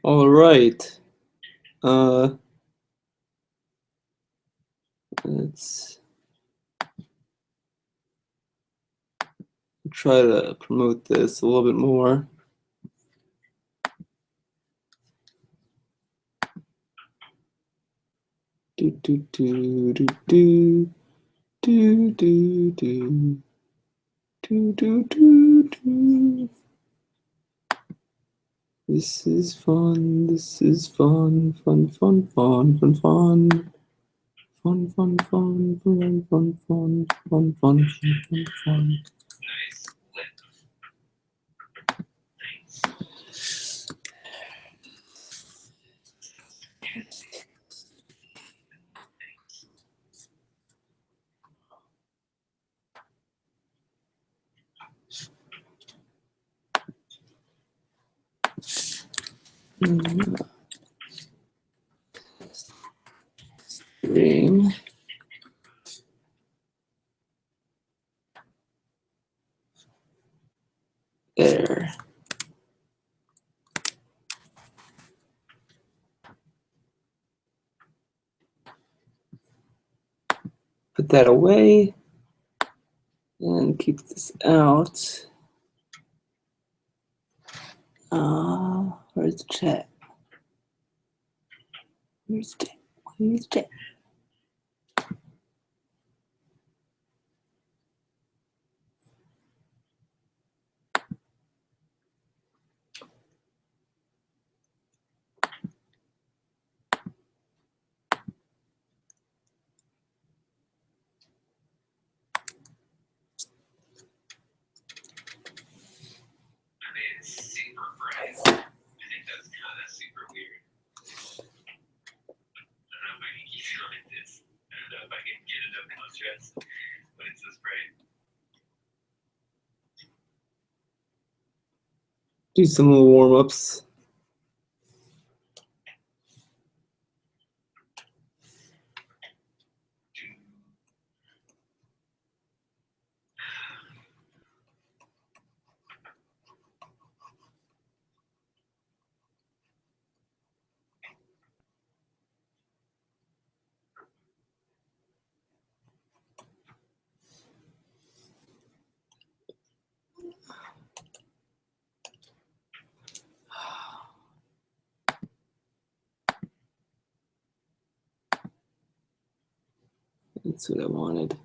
All right. Let's try to promote this a little bit more. Do do do do do do do do do do do do. This is fun. This is fun. Fun fun fun fun fun. Fun fun fun fun fun fun fun fun fun fun. Stream. There. Put that away and keep this out. Where's the chat? Where's the chat? Where's the chat? Do some little warm-ups. That's what I wanted.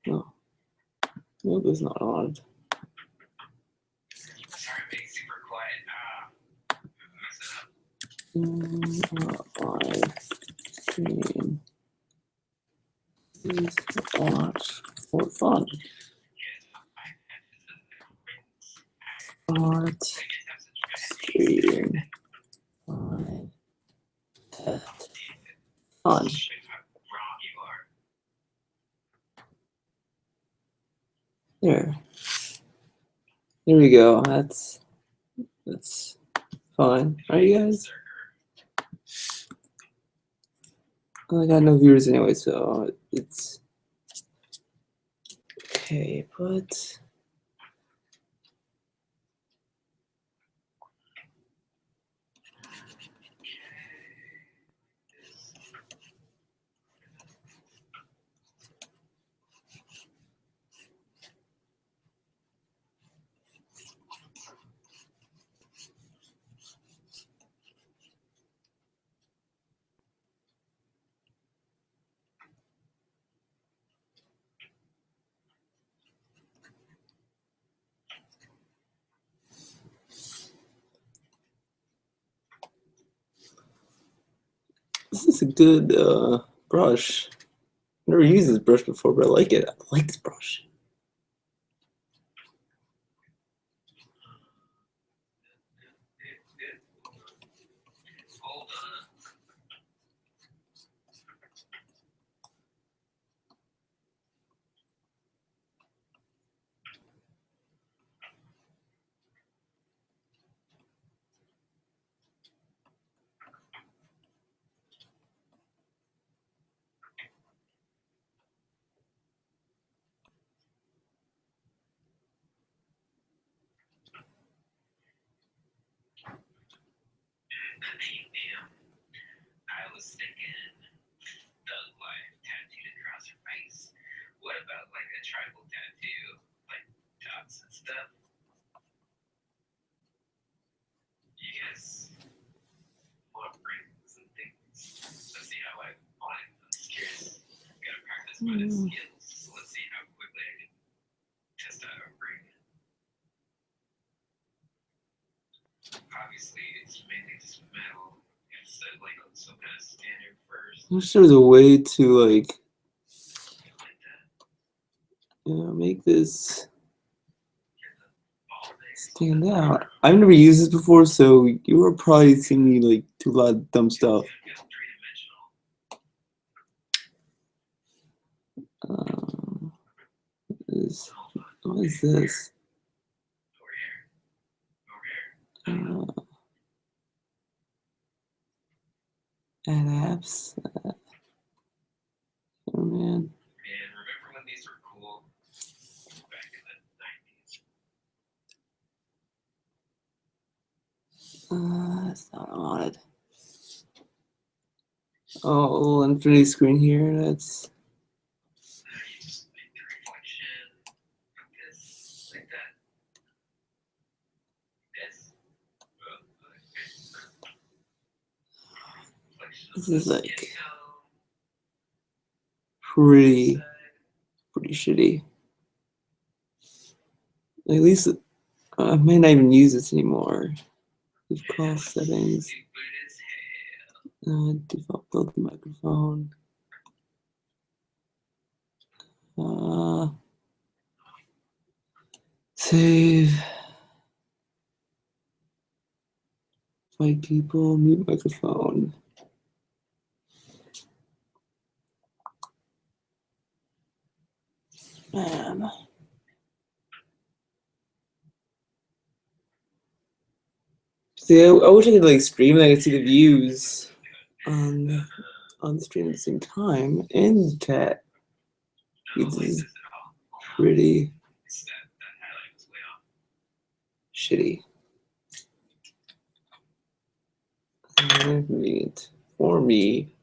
No, nope, it's not on. Sorry, being super quiet. Live stream. Please watch for fun. Art stream. Fun. There. Here we go. That's fine. Are you guys? I got no viewers anyway, so it's okay, but this is a good brush. Never used this brush before, but I like it. I like this brush. Damn. I was thinking thug life tattooed across her face. What about like a tribal tattoo, like dots and stuff? You guys want rings and things? Let's see how I want it. I'm just curious. Gotta practice my skills. So let's see how quickly I can test out a ring. Obviously, it's mainly just metal. Instead, like some kind of standard first. I wish there was a way to like Like that. make this stand out. I've never used this before, so you were probably seeing me like do a lot of dumb stuff. What is this? Add apps. Oh man. Man, remember when these were cool? Back in the 90s. That's not what I wanted. Oh, a little infinity screen here. That's. You just make the reflection like this, like that. This. This is like pretty shitty. At least I might not even use this anymore. Leave call settings. Default built microphone. Save. Fight people. Mute microphone. Man. See, I wish I could like stream and I could see the views on the stream at the same time and chat. This is pretty shitty. Inconvenient for me.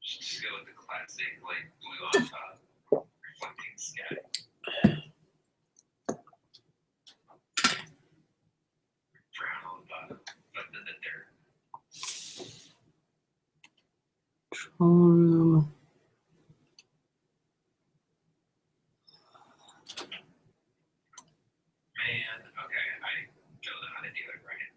Just go with the classic, like blue on top, reflecting sky. Brown on bottom, but then the dirt. Control room. Man, okay, I don't know how to do it right.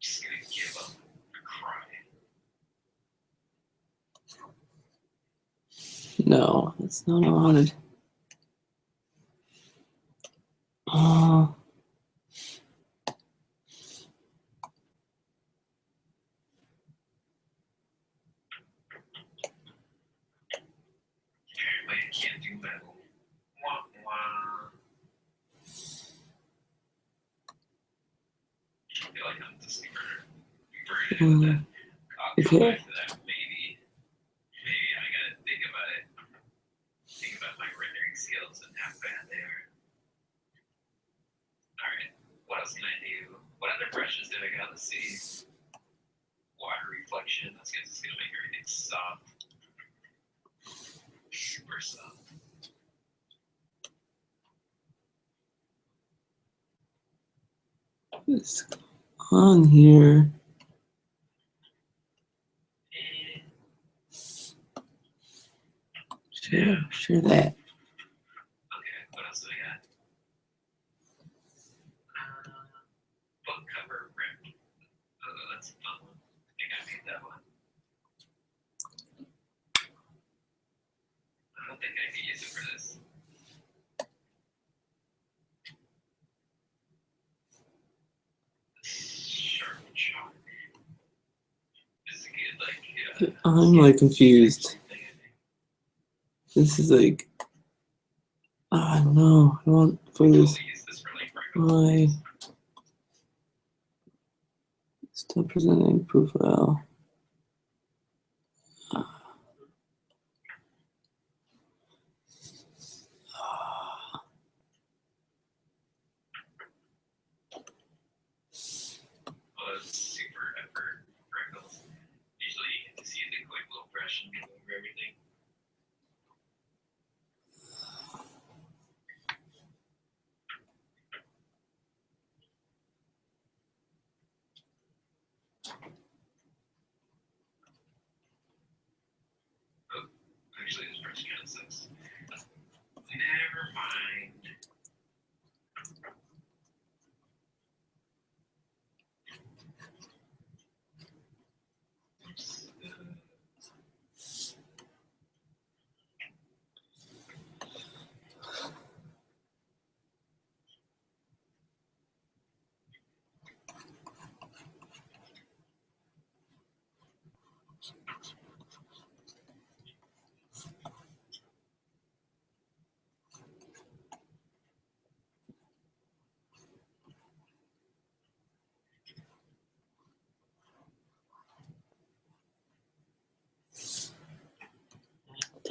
Just gonna give up and cry. No, that's not what I wanted. Apparently I can't do metal. Wah, wah. I feel like I'm just burning with that. I'll come back to that maybe. Maybe I gotta think about it. Think about my rendering skills and how bad they are. Alright, what else can I do? What other brushes do I got? Let's see. Water reflection. That's just gonna make everything soft. Super soft. What's on here? Share that. Okay, what else do I got? Book cover rip. Oh, that's a fun one. I think I made that one. I don't think I can use it for this. Sharp chalk. This is good, like, I'm like confused. This is like, I don't know. I want for this. My still presenting profile.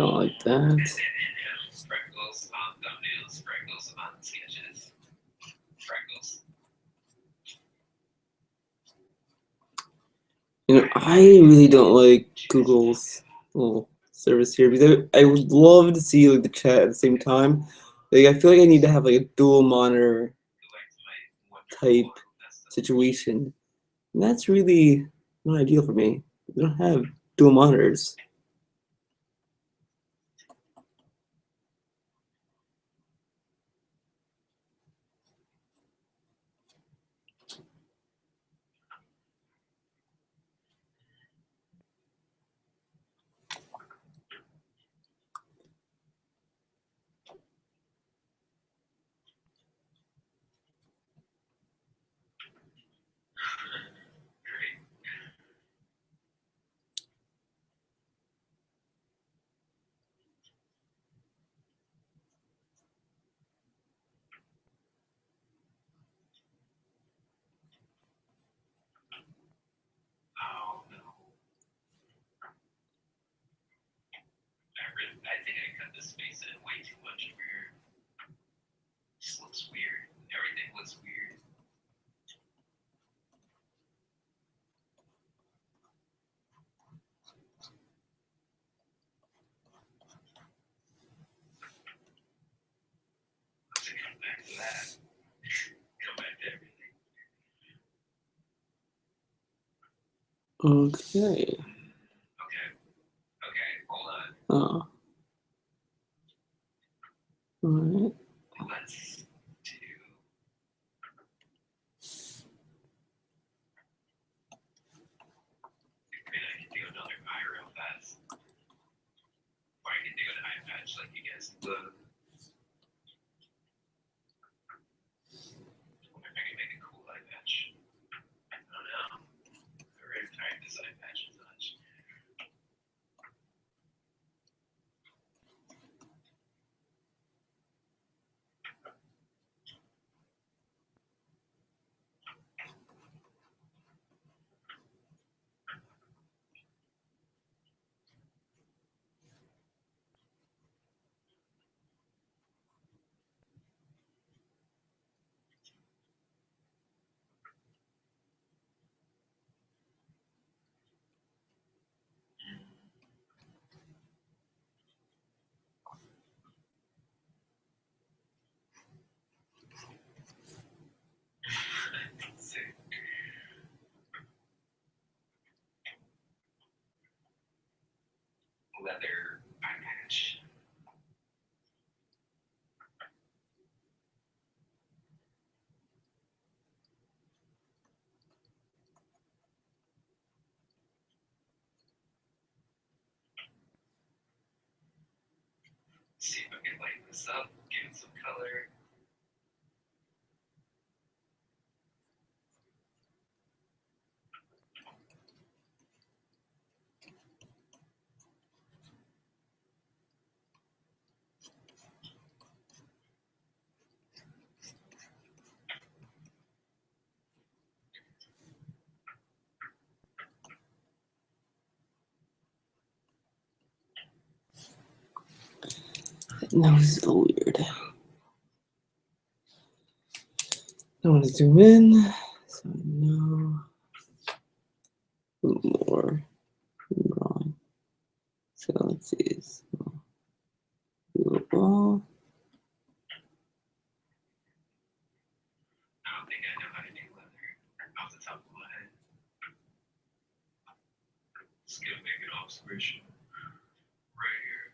Don't like that. Freckles on thumbnails, freckles on sketches. Freckles. I really don't like Google's little service here because I would love to see like the chat at the same time. Like I feel like I need to have like a dual monitor type situation. And that's really not ideal for me. We don't have dual monitors. Oh no. I think I cut the space in way too much here. This looks weird. Everything looks weird. Let's come back to that. Come back to everything. Okay. Okay, hold on. Oh. All right. Let's do. I mean, I can do another eye real fast. Or I can do an eye patch like you guys love. Or if I can make a cool eye patch. I don't know. I'm very tired of this eye patch as much. Sick. Leather eye patch. See if I can lighten this up, give it some color. That was so weird. I want to zoom in. So no. More. Wrong. So let's see. So, doable. I don't think I know how to do leather off the top of my head. Just gonna make an observation right here.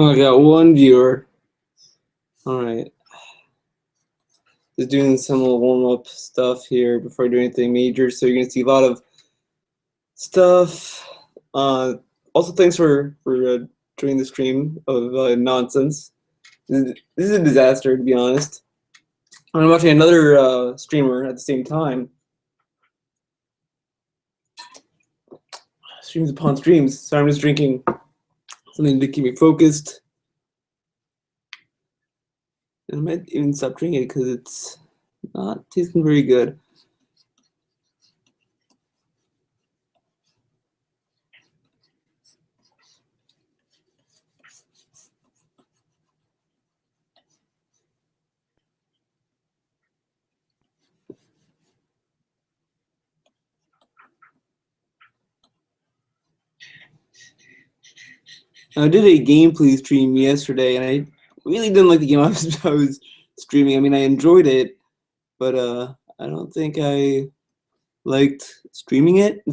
Oh, I got one viewer. All right. Just doing some little warm-up stuff here before I do anything major. So you're gonna see a lot of stuff. Also, thanks for joining the stream of nonsense. This is a disaster, to be honest. I'm watching another streamer at the same time. Streams upon streams. So I'm just drinking something to keep me focused. And I might even stop drinking it because it's not tasting very good. I did a gameplay stream yesterday, and I really didn't like the game I was streaming. I mean, I enjoyed it, but I don't think I liked streaming it.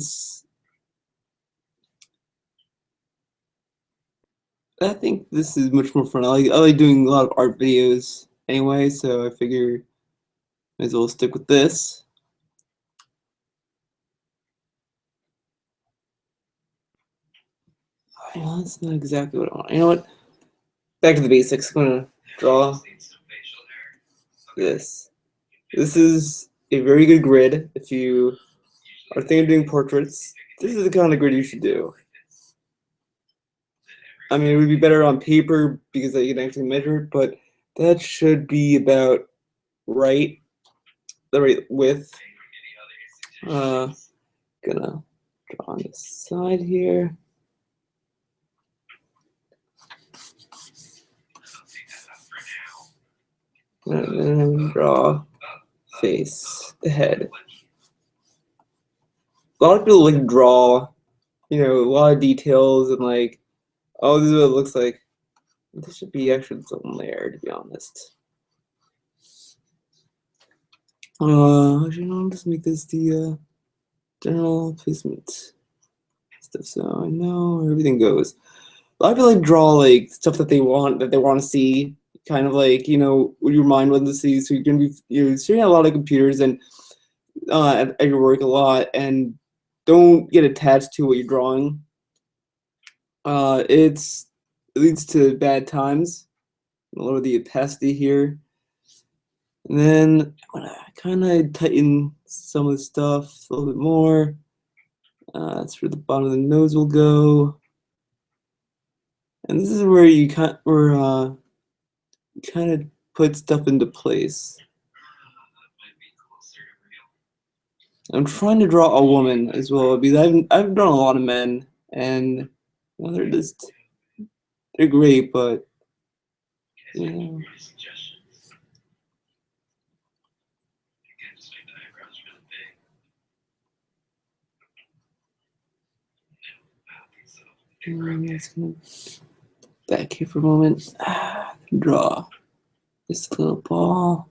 I think this is much more fun. I like doing a lot of art videos anyway, so I figure might as well stick with this. Oh, that's not exactly what I want. You know what? Back to the basics. I'm gonna draw this. This is a very good grid. If you are thinking of doing portraits, this is the kind of grid you should do. I mean, it would be better on paper because you can actually measure it, but that should be about right, the right width. Gonna draw on the side here. And then draw face, the head. A lot of people like draw, you know, a lot of details and like, oh, this is what it looks like. This should be actually its own layer, to be honest. Actually, no, I'll just make this the general placement stuff, so I know where everything goes. A lot of people like draw like stuff that they want to see, kind of like, you know, what your mind wants to see. So you're gonna be staring at a lot of computers and at your work a lot, and don't get attached to what you're drawing. It leads to bad times. Lower the opacity here. And then I'm gonna kind of tighten some of the stuff a little bit more. That's where the bottom of the nose will go. And this is where you kind of put stuff into place. I'm trying to draw a woman as well because I've drawn a lot of men, and well, they're great, but you know. Let's go back here for a moment. Draw this little ball.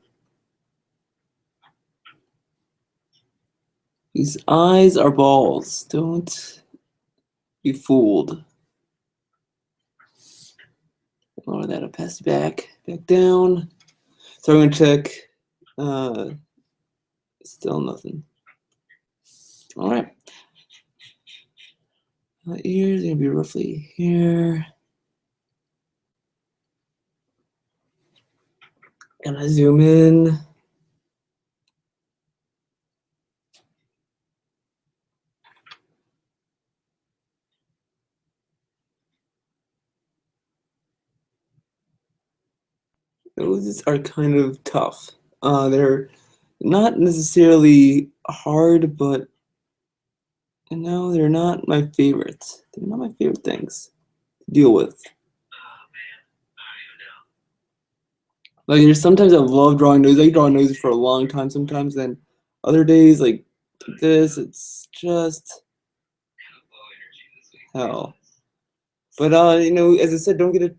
These eyes are balls. Don't be fooled. Lower that opacity back down. So I'm gonna check. Still nothing. All right. Ears are gonna be roughly here. Gonna zoom in. Those are kind of tough. They're not necessarily hard, but no, they're not my favorites. They're not my favorite things to deal with. Like there's sometimes I love drawing noses. I draw noses for a long time sometimes, then other days like this, it's just hell. But you know, as I said, don't get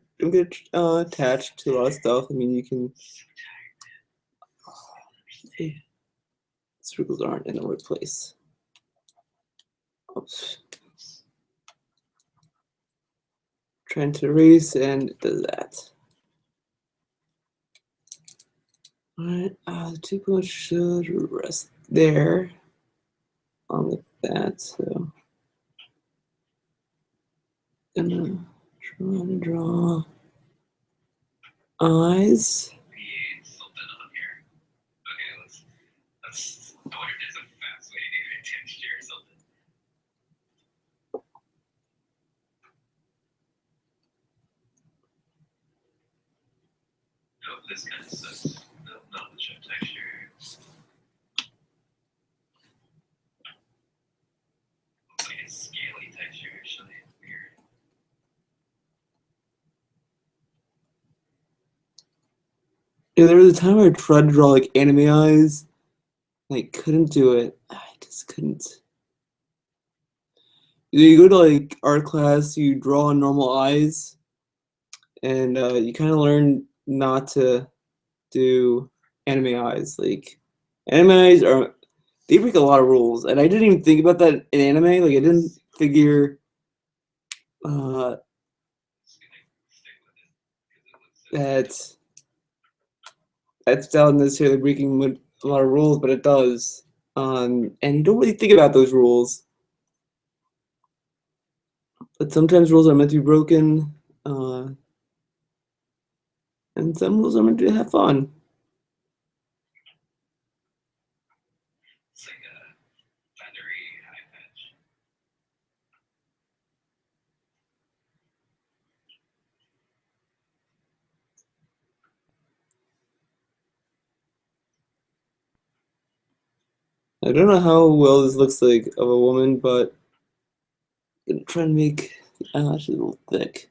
attached to a lot of stuff. I mean, you can. Circles aren't in the right place. Oops. trying to erase, and it does that. Alright, the 2 points should rest there on that, so gonna try to draw eyes. Create something on here. Okay, let's I wonder if there's a fast way to do a texture or something. Nope, this kind of sucks. Nope, not the show texture. Looks like a scaly texture, actually. Weird. Yeah, there was a time where I tried to draw like anime eyes. I couldn't do it. I just couldn't. You go to like art class, you draw on normal eyes, and you kind of learn not to do anime eyes. Like anime eyes they break a lot of rules, and I didn't even think about that in anime. Like I didn't figure that that's not necessarily breaking a lot of rules, but it does. And you don't really think about those rules. But sometimes rules are meant to be broken, and some rules are meant to have fun. It's like a feathery eye patch. I don't know how well this looks like of a woman, but I'm gonna try and make the eyelashes a little thick.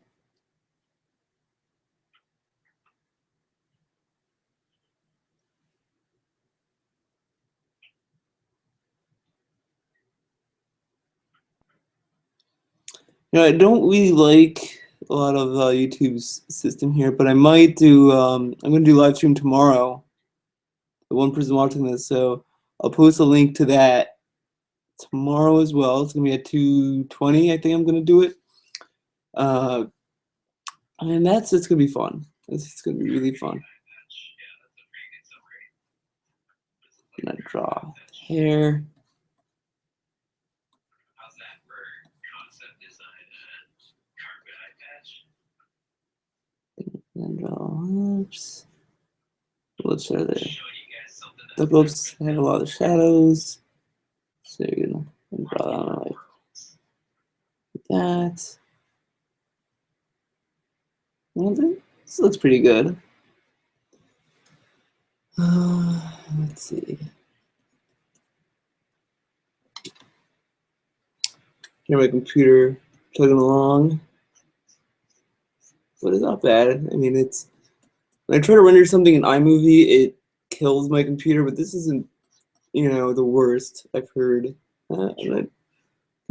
I don't really like a lot of YouTube's system here, but I might do. I'm going to do live stream tomorrow. The one person watching this, so I'll post a link to that tomorrow as well. It's going to be at 2:20. I think I'm going to do it, and it's going to be fun. It's going to be really fun. I'm going to draw hair. How's that for concept design carpet eye patch? And draw lips. Lips are there. Showing you guys something The lips have a lot of shadows, so you're gonna draw that on like that. Well, this looks pretty good. Let's see. Here my computer chugging along, but it's not bad. I mean, it's when I try to render something in iMovie, it kills my computer. But this isn't, the worst I've heard. And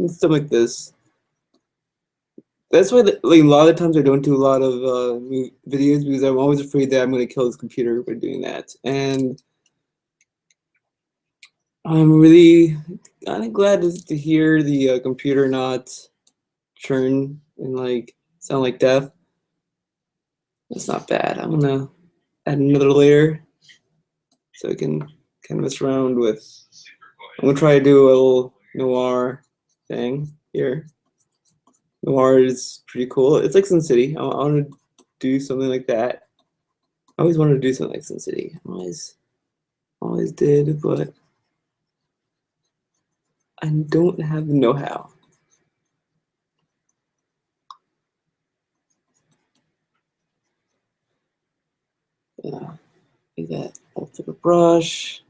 stuff like this. That's why, like, a lot of times I don't do a lot of videos because I'm always afraid that I'm going to kill this computer by doing that. And I'm really kind of glad to hear the computer not churn and like sound like death. That's not bad. I'm gonna add another layer so I can kind of mess around with. I'm gonna try to do a little noir thing here. Noir is pretty cool. It's like Sin City. I want to do something like that. I always wanted to do something like Sin City. Always did, but I don't have the know-how. Yeah, do that. I'll take a brush.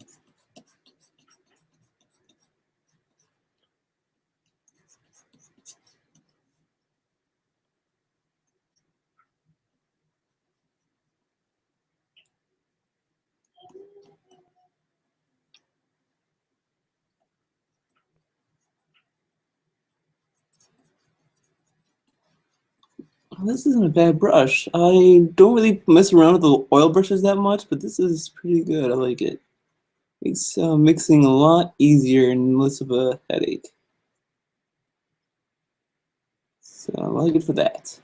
This isn't a bad brush. I don't really mess around with the oil brushes that much, but this is pretty good. I like it. Makes mixing a lot easier and less of a headache. So I like it for that.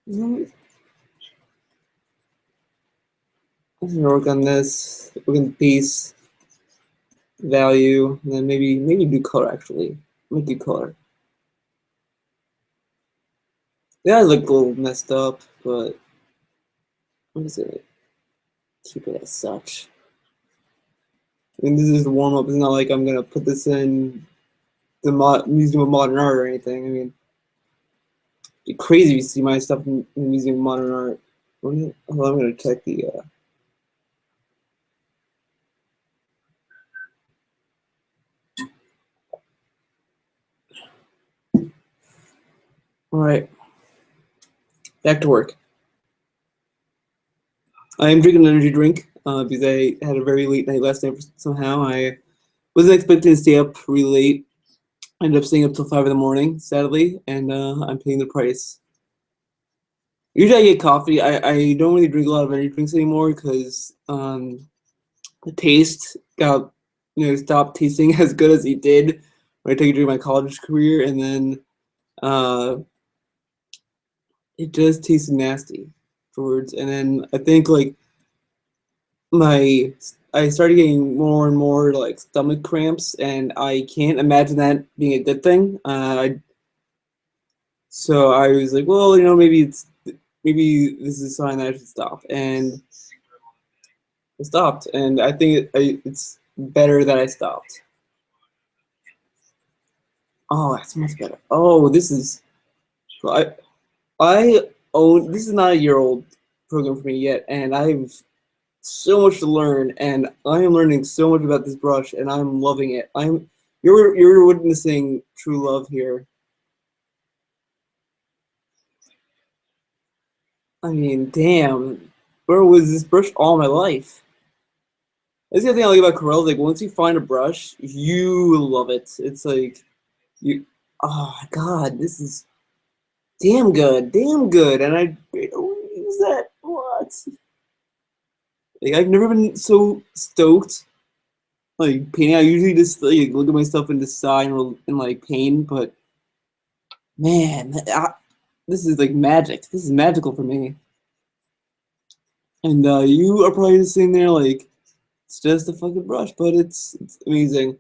I'm gonna work on this. Work on piece, value, and then maybe do color actually. Might do color. Yeah, I look a little messed up, but I'm just gonna keep it as such. I mean, this is the warm up. It's not like I'm gonna put this in the Museum of Modern Art or anything. I mean, it'd be crazy if you see my stuff in the Museum of Modern Art. Hold on, I'm gonna check the. All right, back to work. I am drinking an energy drink because I had a very late night last night somehow. I wasn't expecting to stay up really late. I ended up staying up till 5 in the morning, sadly, and I'm paying the price. Usually I get coffee. I don't really drink a lot of energy drinks anymore because the taste got, stopped tasting as good as it did when I took it during my college career, and then it just tasted nasty afterwards. And then I think like I started getting more and more like stomach cramps, and I can't imagine that being a good thing. So I was like, well, maybe this is a sign that I should stop, and I stopped. And I think it's better that I stopped. Oh, that's much better. Oh, this is I own this is not a year old program for me yet, and I've so much to learn, and I am learning so much about this brush, and I'm loving it. You're witnessing true love here. I mean, damn, where was this brush all my life? That's the other thing I like about Corel. Like once you find a brush, you love it. It's like you, oh my god, this is damn good, and I don't use that. What? Like I've never been so stoked. Like painting, I usually just like look at my stuff and decide in like pain, but man, this is like magic. This is magical for me. And you are probably just sitting there like it's just a fucking brush, but it's amazing.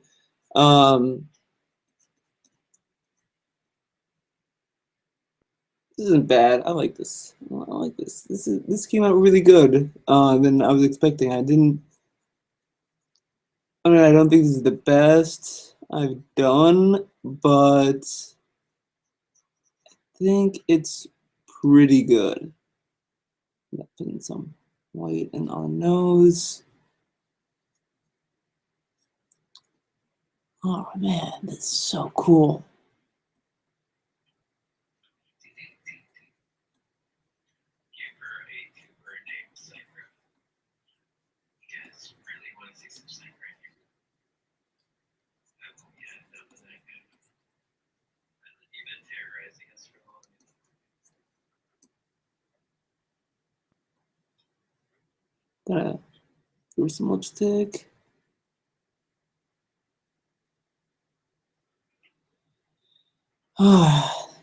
This isn't bad. I like this. I like this. This came out really good than I was expecting. I mean, I don't think this is the best I've done, but I think it's pretty good. Putting some white in our nose. Oh man, this is so cool. Gonna do some lipstick.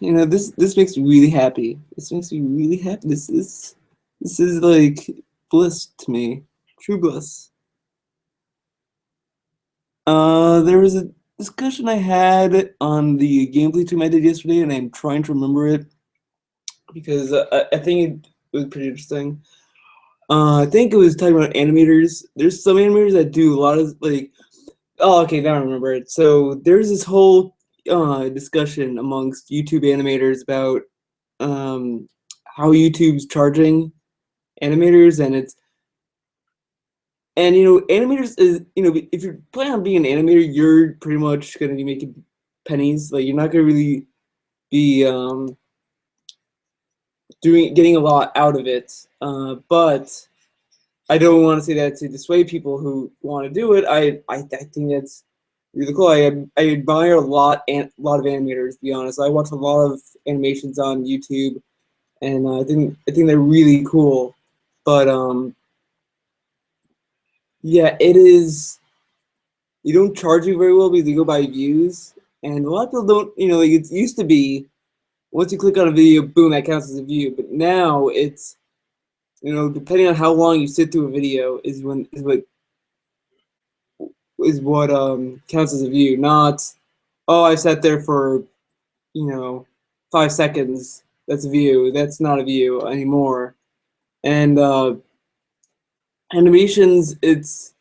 This makes me really happy. This makes me really happy. This is like bliss to me. True bliss. There was a discussion I had on the gameplay stream I did yesterday, and I'm trying to remember it because I think it was pretty interesting. I think it was talking about animators. There's some animators that do a lot of like. Oh, okay, now I remember it. So there's this whole discussion amongst YouTube animators about how YouTube's charging animators, and animators is if you're planning on being an animator, you're pretty much gonna be making pennies. Like you're not gonna really be getting a lot out of it. But I don't want to say that to dissuade people who want to do it. I think that's really cool. I admire a lot of animators. To be honest, I watch a lot of animations on YouTube, and I think they're really cool. But yeah, it is. You don't charge you very well because you go by views, and a lot of people don't. Like it used to be once you click on a video, boom, that counts as a view. But now it's, depending on how long you sit through a video is what counts as a view. Not, oh, I sat there for 5 seconds. That's a view. That's not a view anymore. And animations, it's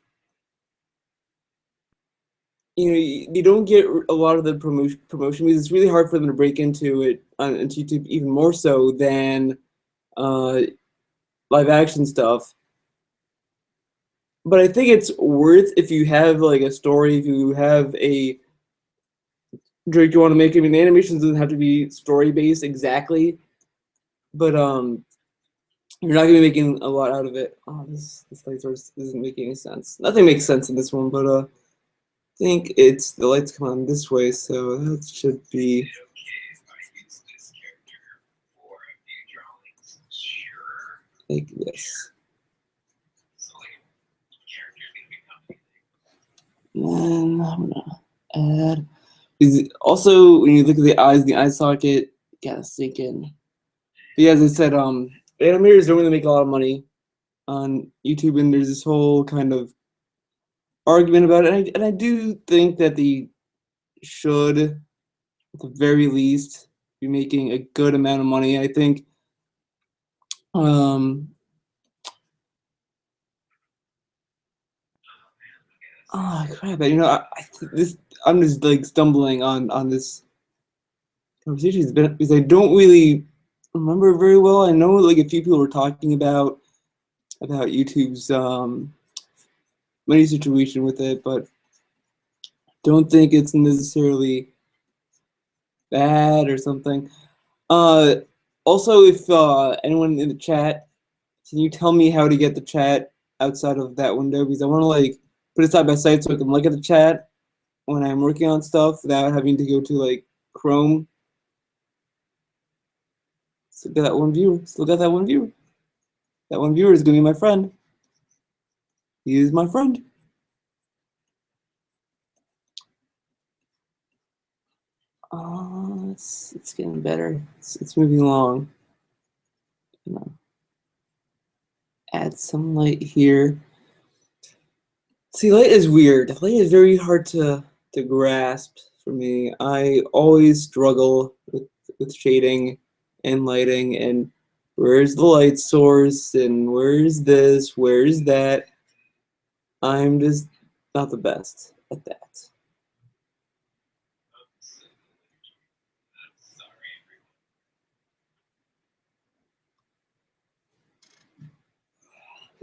you don't get a lot of the promotion because it's really hard for them to break into it on YouTube, even more so than live action stuff. But I think it's worth if you have like a story, if you have a Drake you want to make. I mean, the animations doesn't have to be story based exactly, but you're not gonna be making a lot out of it. Oh, this light source doesn't make any sense. Nothing makes sense in this one, but I think it's the lights come on this way, so that should be. Like this. And I'm gonna add. Also, when you look at the eye socket, gotta sink in. But yeah, as I said, animators don't really make a lot of money on YouTube, and there's this whole kind of argument about it. And I do think that they should, at the very least, be making a good amount of money. I think. Oh crap! I'm just like stumbling on this conversation because I don't really remember very well. I know like a few people were talking about YouTube's money situation with it, but don't think it's necessarily bad or something. Also, if anyone in the chat, can you tell me how to get the chat outside of that window? Because I want to like put it side by side so I can look at the chat when I'm working on stuff without having to go to like Chrome. So look at that one viewer. Still got that one viewer. That one viewer is gonna be my friend. He is my friend. It's getting better. It's moving along. Add some light here. See, light is weird. Light is very hard to grasp for me. I always struggle with shading and lighting and where's the light source and where's this, where's that. I'm just not the best at that.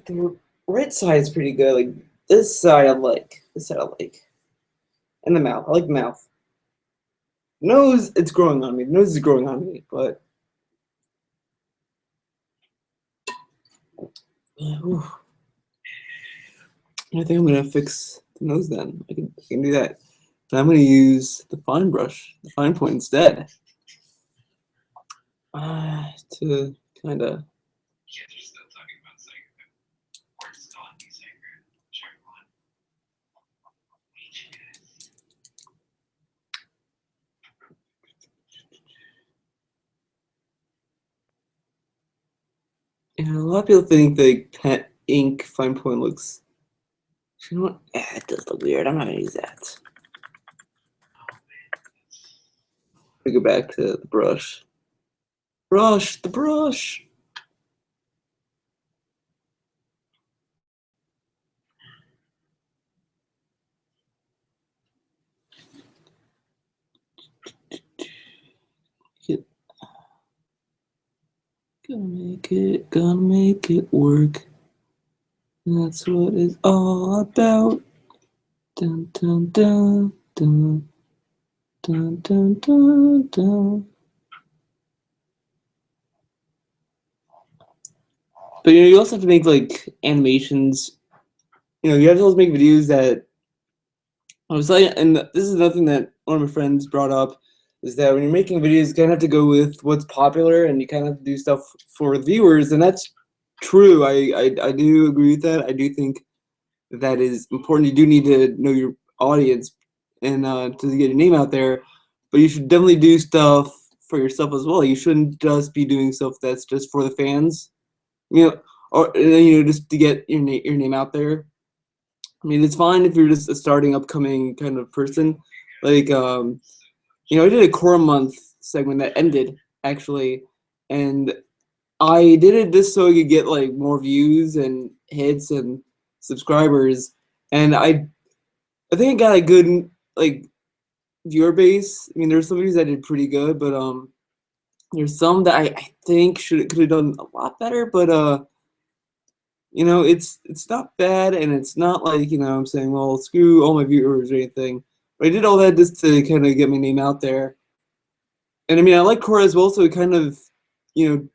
The right side is pretty good. Like this side I like. This side I like. And the mouth. I like the mouth. Nose, it's growing on me. The nose is growing on me, but I think I'm gonna fix the nose then. I can do that. But I'm gonna use the fine brush, the fine point instead. To kind of. And a lot of people think the pet ink fine point looks. You know what? It does look weird. I'm not gonna use that. We go back to the brush. The brush. Gonna make it work. That's what it's all about. Dun dun dun dun dun dun dun dun. But you also have to make like animations. You have to always make videos that. I was like, and this is nothing that one of my friends brought up, is that when you're making videos, you kind of have to go with what's popular, and you kind of have to do stuff for the viewers, and that's true. I do agree with that. I do think that is important. You do need to know your audience and to get your name out there, but you should definitely do stuff for yourself as well. You shouldn't just be doing stuff that's just for the fans, you know, or just to get your name out there. I mean, it's fine if you're just a starting upcoming kind of person. Like, I did a Core Month segment that ended actually, and I did it just so I could get like more views and hits and subscribers, and I think I got a good like viewer base. I mean, there's some videos that did pretty good, but there's some that I think could have done a lot better. But it's not bad, and it's not like I'm saying, well, screw all my viewers or anything. But I did all that just to kind of get my name out there. And I mean, I like Korra as well, so it kind of you know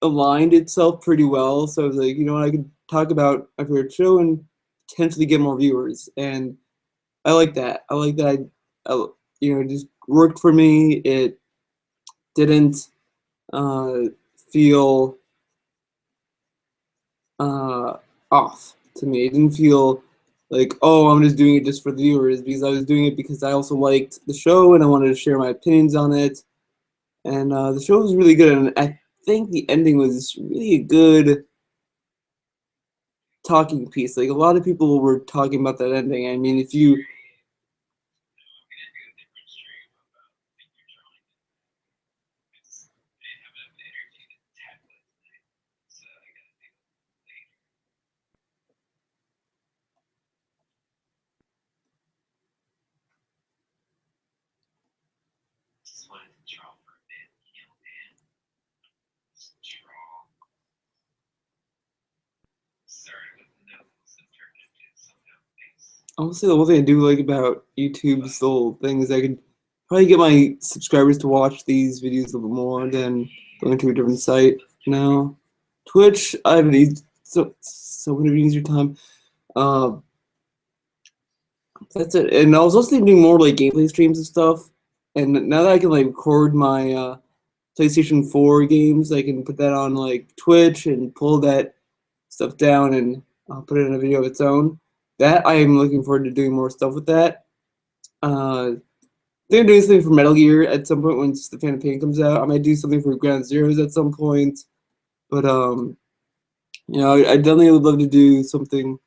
aligned itself pretty well. So I was like, I could talk about my favorite show and potentially get more viewers, and I like that. I like that. It just worked for me. It didn't feel off to me. It didn't feel like, oh, I'm just doing it just for the viewers, because I was doing it because I also liked the show and I wanted to share my opinions on it. And the show was really good, and I think the ending was really a good talking piece. Like a lot of people were talking about that ending. I mean, if you Just wanted to draw for a bit, and just draw. Started with the nose and turned into somehow face. honestly, the one thing I do like about YouTube's whole thing is I could probably get my subscribers to watch these videos a little bit more than going to a different site now. Twitch, I have an so many easier time. Uh, that's it. And I was also doing more like gameplay streams and stuff. And now that I can like record my PlayStation 4 games, I can put that on like Twitch and pull that stuff down and put it in a video of its own. That I am looking forward to doing more stuff with that. I think I'm doing something for Metal Gear at some point once the Phantom Pain comes out. I might do something for Ground Zeroes at some point. But I definitely would love to do something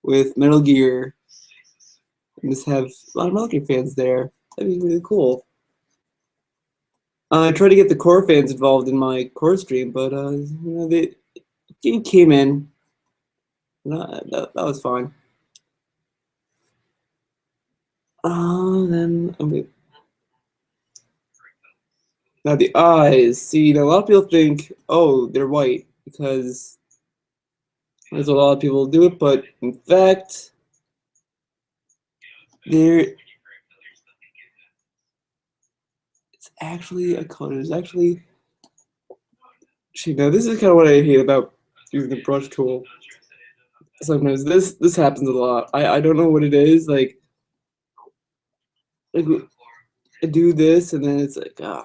with Metal Gear and just have a lot of Metal Gear fans there. That'd be really cool. I tried to get the core fans involved in my core stream, but they came in. That was fine. Then now the eyes. See, a lot of people think, oh, they're white because there's a lot of people do it, but in fact, it's actually a color. It's actually. Now this is kind of what I hate about using the brush tool. Sometimes this happens a lot. I don't know what it is. Like I do this and then it's like I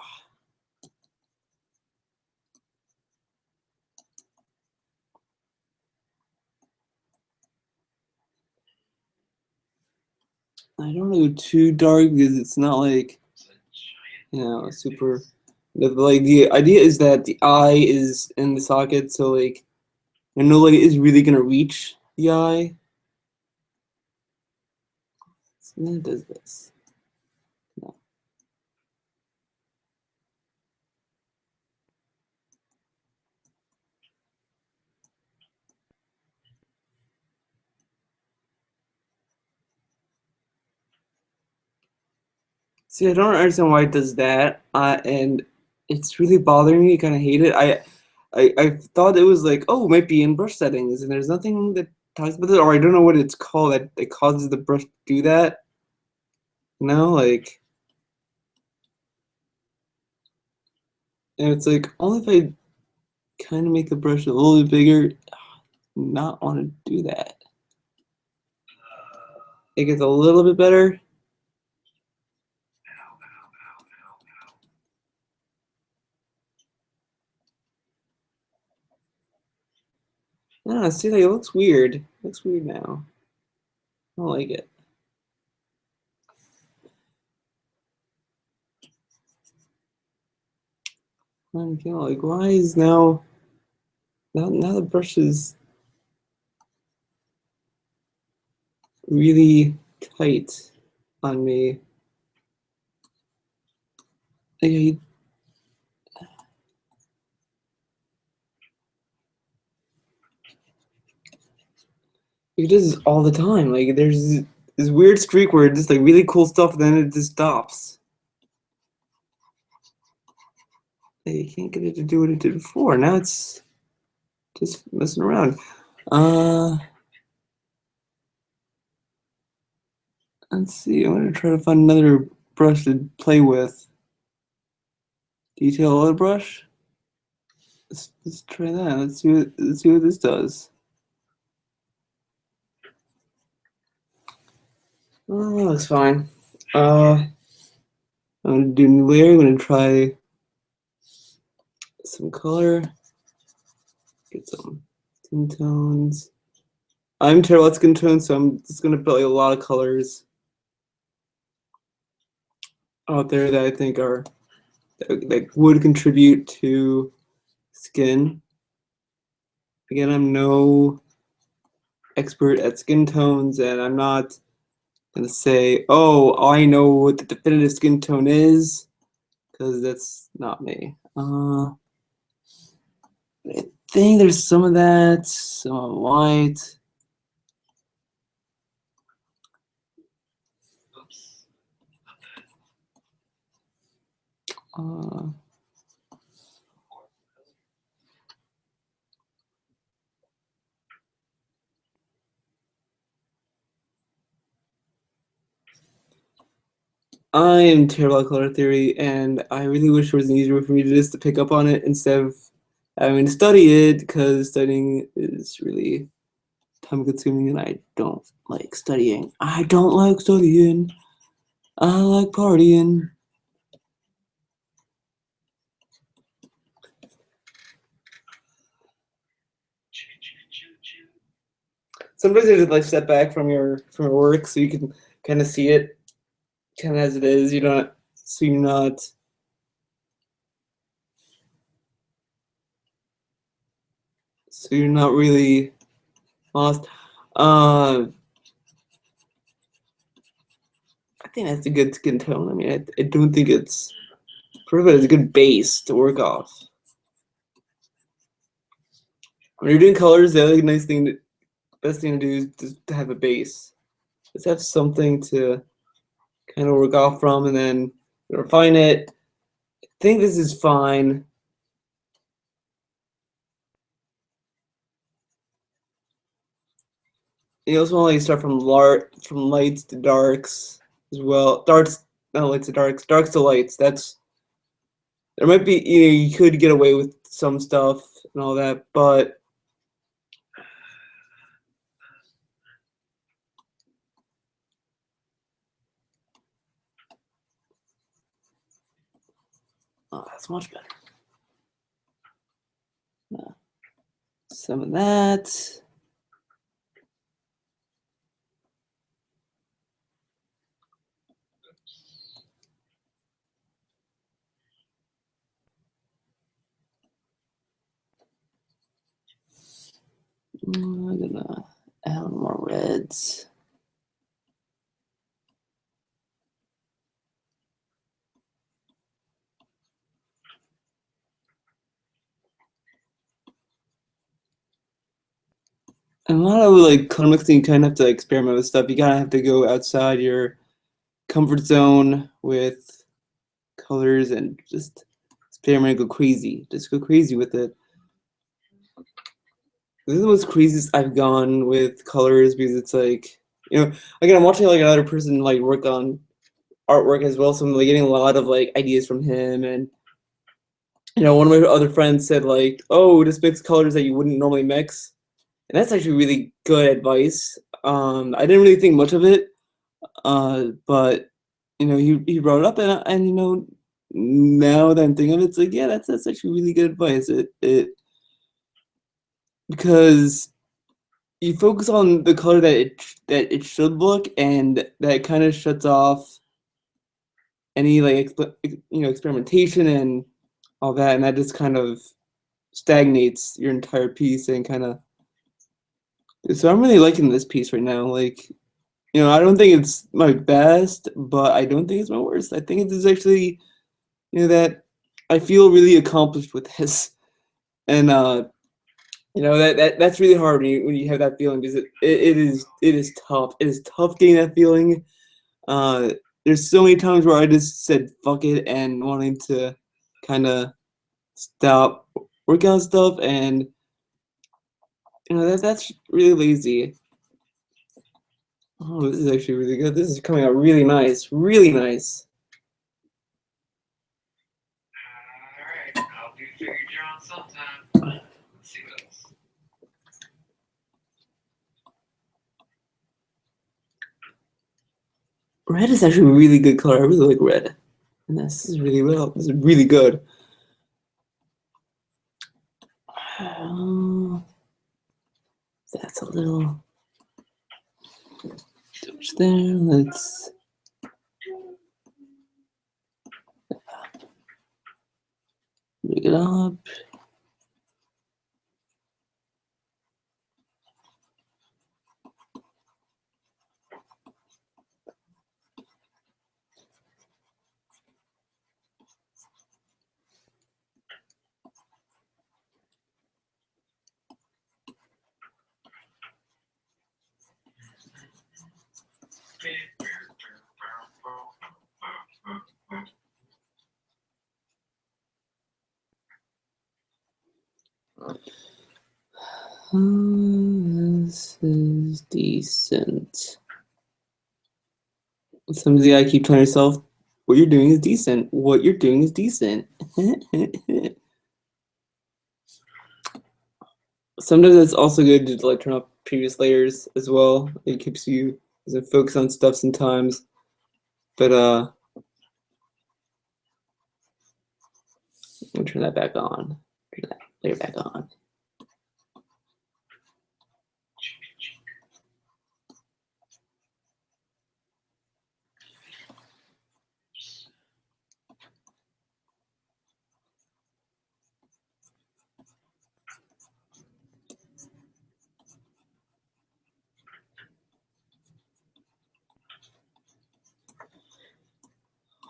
don't go too dark because it's not like super. Like the idea is that the eye is in the socket, so like no light is really gonna reach the eye. And then it does this. No. See, I don't understand why it does that, and it's really bothering me. I kind of hate it. I thought it was like, oh, it might be in brush settings, and there's nothing that talks about it, or I don't know what it's called that causes the brush to do that. Like, and it's like only if I kind of make the brush a little bit bigger, not want to do that. It gets a little bit better. Yeah, see, like, it looks weird. It looks weird now. I don't like it. I'm feeling like, why is now the brush is really tight on me. Like, he does this all the time. Like, there's this weird streak where it's just like really cool stuff, and then it just stops. Like, you can't get it to do what it did before. Now it's just messing around. Let's see. I'm gonna try to find another brush to play with. Detail other brush. Let's try that. Let's see what this does. Oh, that looks fine. I'm gonna do new layer. I'm gonna try some color. Get some skin tones. I'm terrible at skin tones, so I'm just gonna put like a lot of colors out there that I think are that would contribute to skin. Again, I'm no expert at skin tones, and I'm not gonna say, oh, I know what the definitive skin tone is, because that's not me. I think there's some of that, some white. I am terrible at color theory, and I really wish there was an easier way for me to just to pick up on it instead of having to study it, because studying is really time consuming, and I don't like studying. I don't like studying. I like partying. Sometimes you just like step back from your work so you can kind of see it kind of as it is. You don't, so you're not really lost. I think that's a good skin tone. I mean, I don't think it's part of it is a good base to work off. When you're doing colors, the other nice thing, best thing to do is just to have a base. Just have something to kind of work off from, and then refine it. I think this is fine. You also want to like start from lights to darks as well. Darks, not lights to darks. Darks to lights. That's there might be you could get away with some stuff and all that, but oh, that's much better. Some of that. I'm gonna add more reds. And a lot of like color mixing, you kind of have to experiment with stuff. You kind of have to go outside your comfort zone with colors and just experiment, go crazy. Just go crazy with it. This is the most craziest I've gone with colors, because it's like, again, I'm watching like another person like work on artwork as well, so I'm like getting a lot of like ideas from him. And one of my other friends said like, oh, just mix colors that you wouldn't normally mix, and that's actually really good advice. I didn't really think much of it, but he brought it up, and now that I'm thinking of it, it's like, yeah, that's actually really good advice. It because you focus on the color that it should look, and that kind of shuts off any like experimentation and all that, and that just kind of stagnates your entire piece and kind of. So I'm really liking this piece right now. Like, I don't think it's my best, but I don't think it's my worst. I think it is actually, that I feel really accomplished with this, and that's really hard when you have that feeling, because it is tough. It is tough getting that feeling. There's so many times where I just said fuck it and wanting to kind of stop working on stuff, and that's really lazy. Oh, this is actually really good. This is coming out really nice, really nice. Alright, I'll do figure drawing sometime. Let's see what else. Red is actually a really good color. I really like red, and this is really well. This is really good. That's a little touch there. Let's bring it up. This is decent. Sometimes you gotta keep telling yourself, what you're doing is decent. What you're doing is decent. Sometimes it's also good to like turn up previous layers as well. It keeps you focus on stuff sometimes. But I'll turn that back on. Turn that layer back on.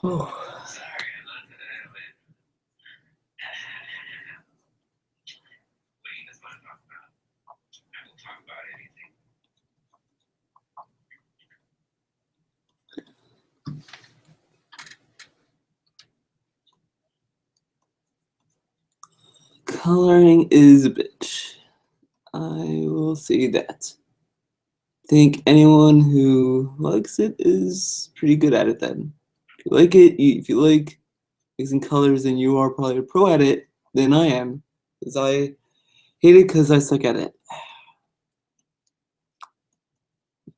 Oh. Coloring is a bitch. I will say that. I think anyone who likes it is pretty good at it then. If you like it, if you like mixing colors, then you are probably a pro at it than I am. Because I hate it because I suck at it.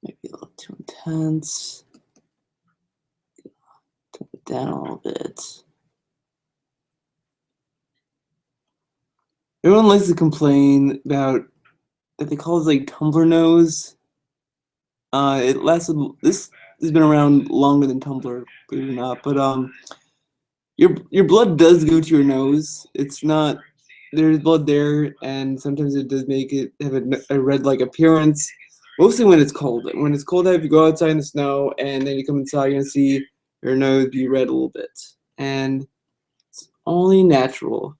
Might be a little too intense. Turn it down a little bit. Everyone likes to complain about that they call it like Tumblr nose. It lasted. This has been around longer than Tumblr, believe it or not. But your blood does go to your nose. It's not. There's blood there, and sometimes it does make it have a red-like appearance. Mostly when it's cold. When it's cold out, if you go outside in the snow and then you come inside, you're gonna see your nose be red a little bit, and it's only natural.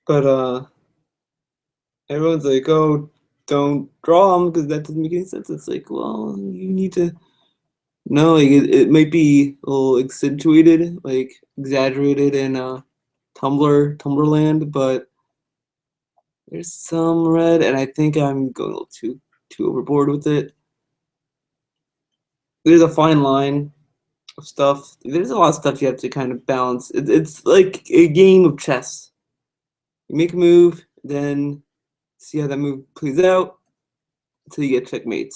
But everyone's like, "Oh, don't draw them because that doesn't make any sense." It's like, well, you need to know, like it might be a little accentuated, like exaggerated in Tumblrland, but there's some red, and I think I'm going a little too overboard with it. There's a fine line of stuff. There's a lot of stuff you have to kind of balance. It's like a game of chess. You make a move, then see how that move plays out until you get checkmate.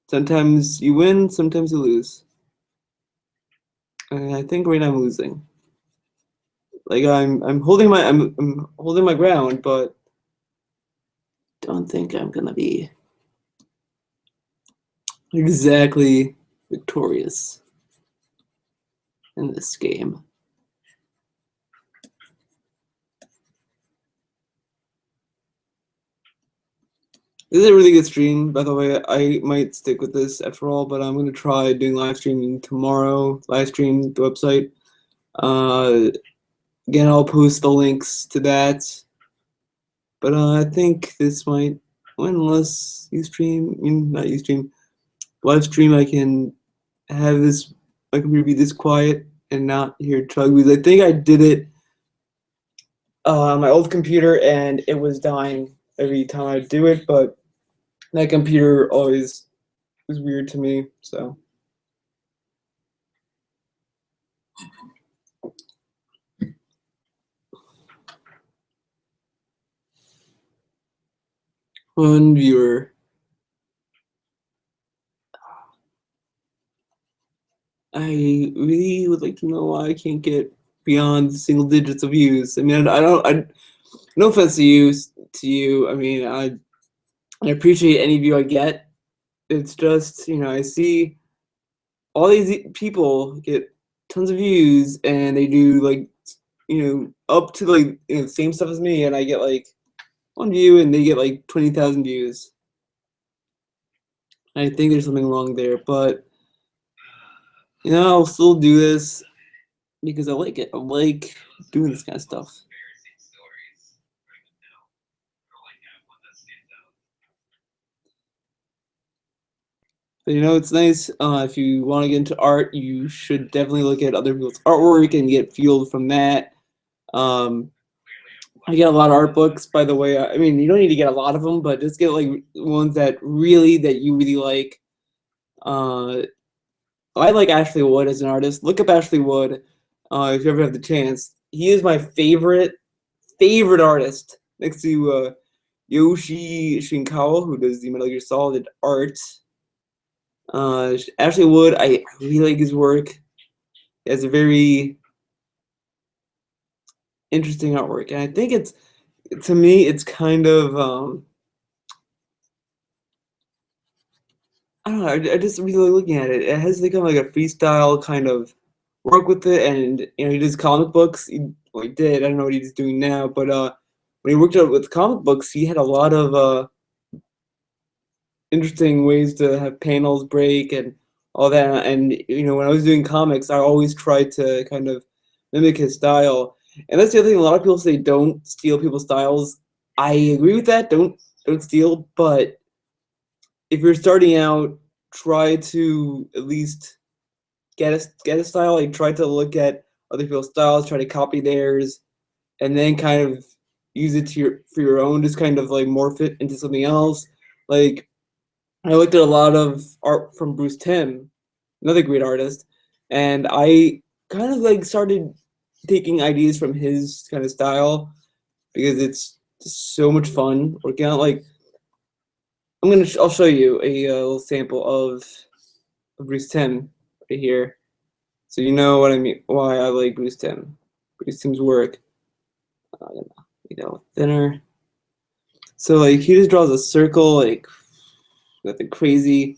Sometimes you win, sometimes you lose. And I think right now I'm losing. Like I'm holding my ground, but don't think I'm gonna be exactly victorious in this game. This is a really good stream, by the way. I might stick with this after all, but I'm going to try doing live streaming tomorrow. Live stream the website. Again, I'll post the links to that. But I think this might, unless not Ustream, live stream, I can have this, I can be this quiet and not hear chug, because I think I did it on my old computer and it was dying every time I do it, but that computer always was weird to me, so. One viewer. I really would like to know why I can't get beyond single digits of views. I mean, no offense to you. I mean, I appreciate any view I get. It's just, I see all these people get tons of views and they do like, up to like, the same stuff as me, and I get like one view and they get like 20,000 views. I think there's something wrong there, but I'll still do this because I like it. I like doing this kind of stuff. But it's nice. If you want to get into art, you should definitely look at other people's artwork and get fueled from that. I get a lot of art books, by the way. I mean, you don't need to get a lot of them, but just get like ones that you really like. I like Ashley Wood as an artist. Look up Ashley Wood if you ever have the chance. He is my favorite artist, next to Yoshi Shinkawa, who does the Metal Gear Solid art. Ashley Wood, I really like his work. He has a very interesting artwork, and I think to me, it's kind of I don't know. I just really looking at it. It has like kind of like a freestyle kind of work with it, and he does comic books. He did. I don't know what he's doing now, but when he worked out with comic books, he had a lot of interesting ways to have panels break and all that. And when I was doing comics, I always tried to kind of mimic his style. And that's the other thing. A lot of people say don't steal people's styles. I agree with that. Don't steal. But if you're starting out, try to at least get a style. Like try to look at other people's styles, try to copy theirs, and then kind of use it for your own. Just kind of like morph it into something else. Like I looked at a lot of art from Bruce Timm, another great artist, and I kind of like started taking ideas from his kind of style because it's just so much fun working out. Like I'll show you a little sample of Bruce Timm right here, so you know what I mean. Why I like Bruce Timm. Bruce Timm's work. Thinner. So like he just draws a circle, like nothing crazy.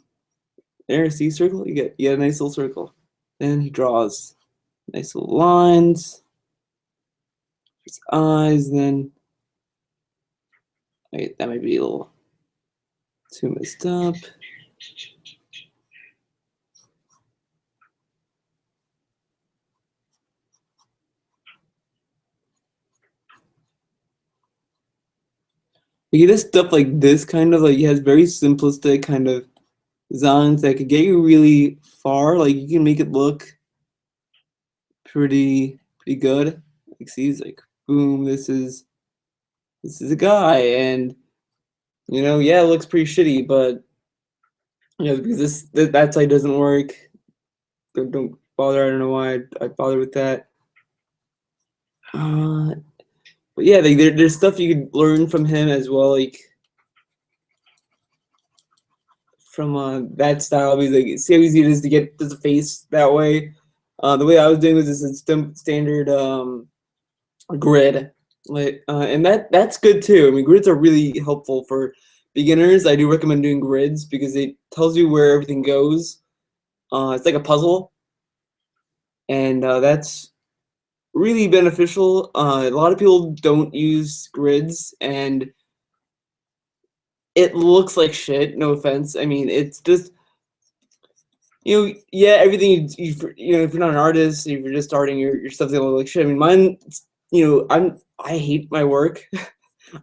There, see circle? You get a nice little circle. Then he draws nice little lines. His eyes. Then wait, that might be a little too messed up. He does stuff like this, kind of like he has very simplistic kind of designs that could get you really far. Like you can make it look pretty good. Like see, he's like, boom, this is a guy, and yeah, it looks pretty shitty, but because that side doesn't work. Don't bother. I don't know why I bother with that. But yeah, like there's stuff you could learn from him as well, like from that style. Because like see how easy it is to get the face that way. The way I was doing was this standard grid, like and that's good too. I mean, grids are really helpful for beginners. I do recommend doing grids because it tells you where everything goes. It's like a puzzle, and that's really beneficial. A lot of people don't use grids, and it looks like shit. No offense. I mean, it's just yeah, everything if you're not an artist, if you're just starting, your stuff's gonna look like shit. I mean, mine, I hate my work.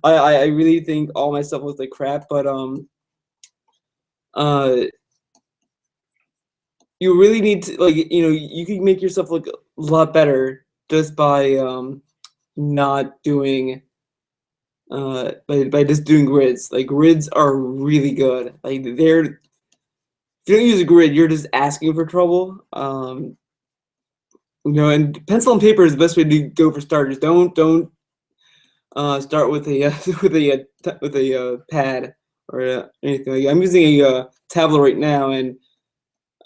I really think all my stuff looks like crap, but uh, you really need to you can make yourself look a lot better just by not doing by just doing grids. Like grids are really good. Like they're if you don't use a grid, you're just asking for trouble. And pencil and paper is the best way to go for starters. Don't start with a pad or anything. Like I'm using a tablet right now, and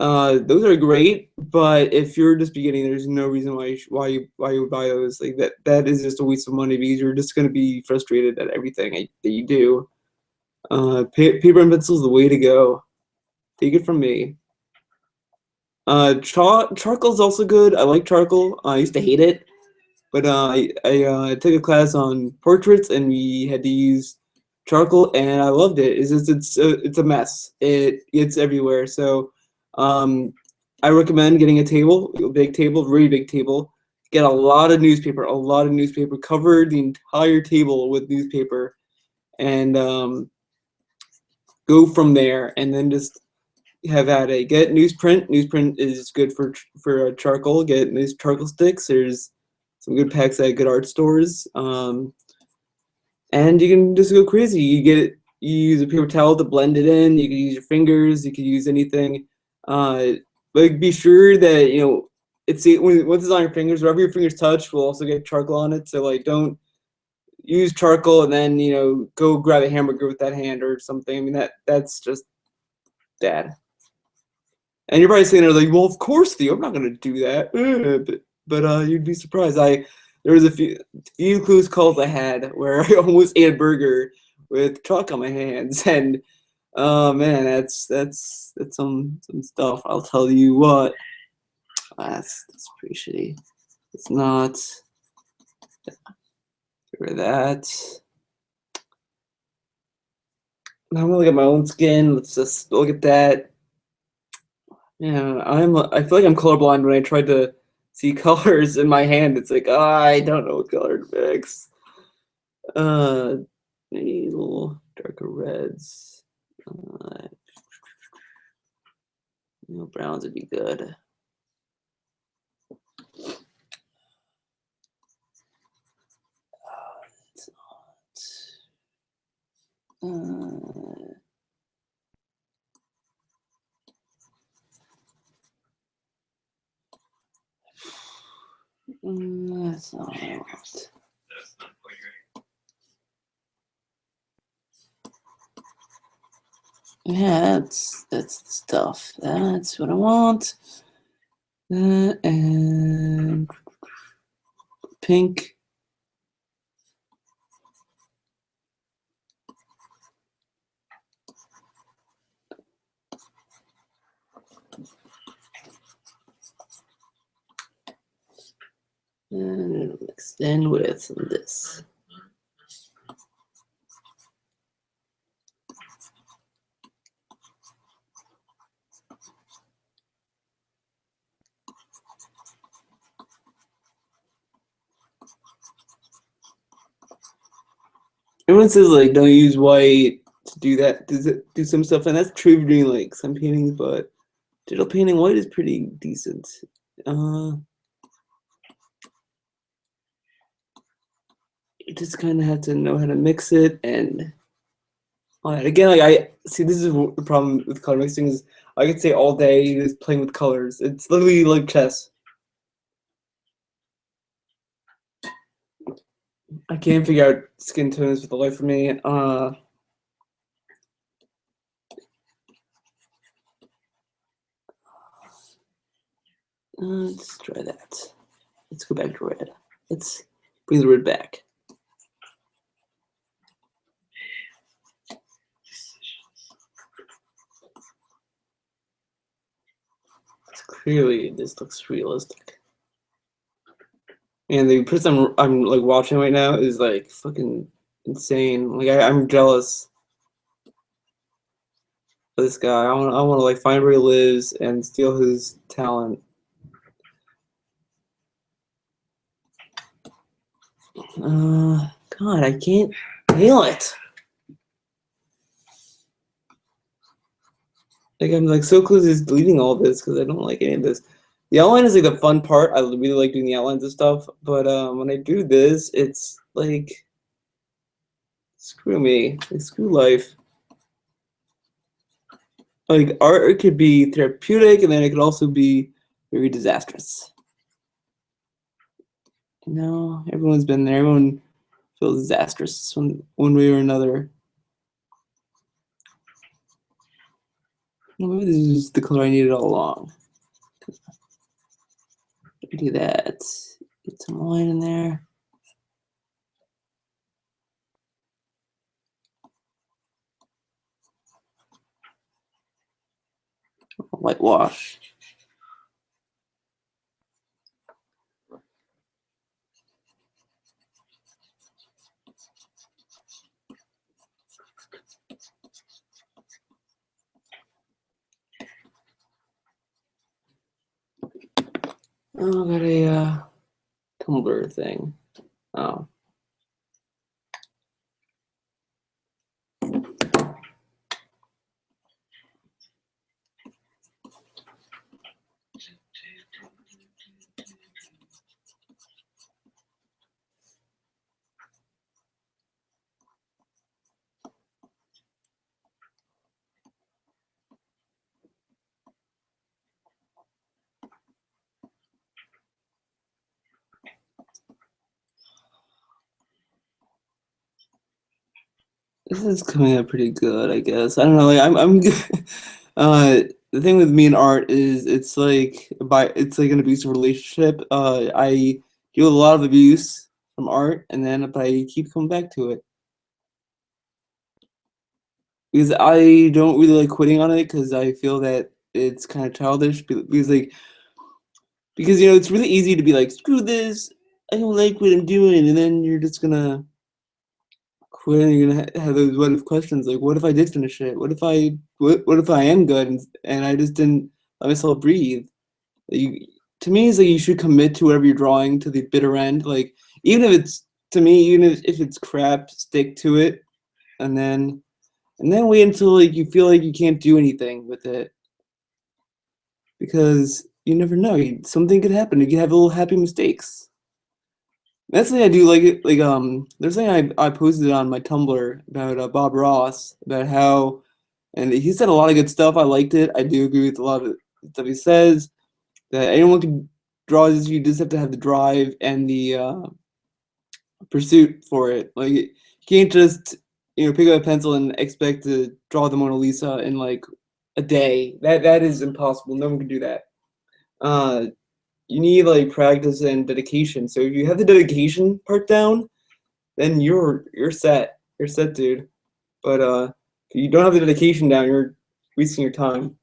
those are great. But if you're just beginning, there's no reason why you would buy those. Like that is just a waste of money because you're just gonna be frustrated at everything that you do. Paper and pencil is the way to go. Take it from me. Charcoal is also good. I like charcoal. I used to hate it, but I took a class on portraits and we had to use charcoal and I loved it. It's a mess. It's everywhere. So I recommend getting a big table, very big table. Get a lot of newspaper, cover the entire table with newspaper, and go from there. And then just have at it. Get newsprint. Newsprint is good for charcoal. Get nice charcoal sticks. There's some good packs at good art stores. And you can just go crazy. You use a paper towel to blend it in. You can use your fingers. You can use anything. But be sure that once it's on your fingers, wherever your fingers touch will also get charcoal on it. So like don't use charcoal and then go grab a hamburger with that hand or something. I mean that's just bad. And you're probably sitting there like, well, of course, Theo, I'm not gonna do that. But you'd be surprised. There was a few close calls I had where I almost ate a burger with chalk on my hands, and oh man, that's some stuff. I'll tell you what. That's pretty shitty. It's not. Get rid of that. Now I'm gonna look at my own skin. Let's just look at that. Yeah, I feel like I'm colorblind when I tried to see colors in my hand. It's like, I don't know what color to mix. Maybe a little darker reds. Browns would be good. It's not. That's not what I want. That's not quite right. Yeah, that's the stuff. That's what I want. And pink. And mixed in with this. Everyone says like don't use white to do that, do some stuff, and that's true for doing like some paintings, but digital painting white is pretty decent. You just kind of have to know how to mix it, and again, like I see, this is the problem with color mixing is I could say all day just playing with colors. It's literally like chess. I can't figure out skin tones for the life of me. Let's try that. Let's go back to red. Let's bring the red back. clearly this looks realistic. And the person I'm like watching right now is like fucking insane. Like I'm jealous of this guy. I want to like find where he lives and steal his talent. God, I can't nail it. Like I'm like so close to just deleting all this because I don't like any of this. The outline is like the fun part. I really like doing the outlines and stuff, but when I do this, it's like screw me, like, screw life. Like art could be therapeutic, and then it could also be very disastrous. You know, everyone's been there. Everyone feels disastrous one way or another. Well, maybe this is the color I needed all along. Let me do that. Get some line in there. Whitewash. Oh, I got a Tumblr thing. Oh. This is coming out pretty good, I guess. I don't know. Like I'm good. The thing with me and art is it's like an abusive relationship. I deal with a lot of abuse from art, and then but I keep coming back to it because I don't really like quitting on it because I feel that it's kind of childish. Because you know it's really easy to be like screw this, I don't like what I'm doing, and then you're just gonna quit and you're gonna have those what if questions like what if I did finish it? What if I am good and I just didn't let myself breathe? To me it's like you should commit to whatever you're drawing to the bitter end. Like even if it's to me, even if it's crap, stick to it and then wait until like you feel like you can't do anything with it. Because you never know. Something could happen. You can have little happy mistakes. That's the thing I do like it. Like there's something I posted on my Tumblr about Bob Ross about how, and he said a lot of good stuff. I liked it. I do agree with a lot of stuff he says. That anyone can draw this. You just have to have the drive and the pursuit for it. Like you can't just pick up a pencil and expect to draw the Mona Lisa in like a day. That is impossible. No one can do that. You need like practice and dedication. So if you have the dedication part down, then you're set. You're set, dude. But if you don't have the dedication down, you're wasting your time.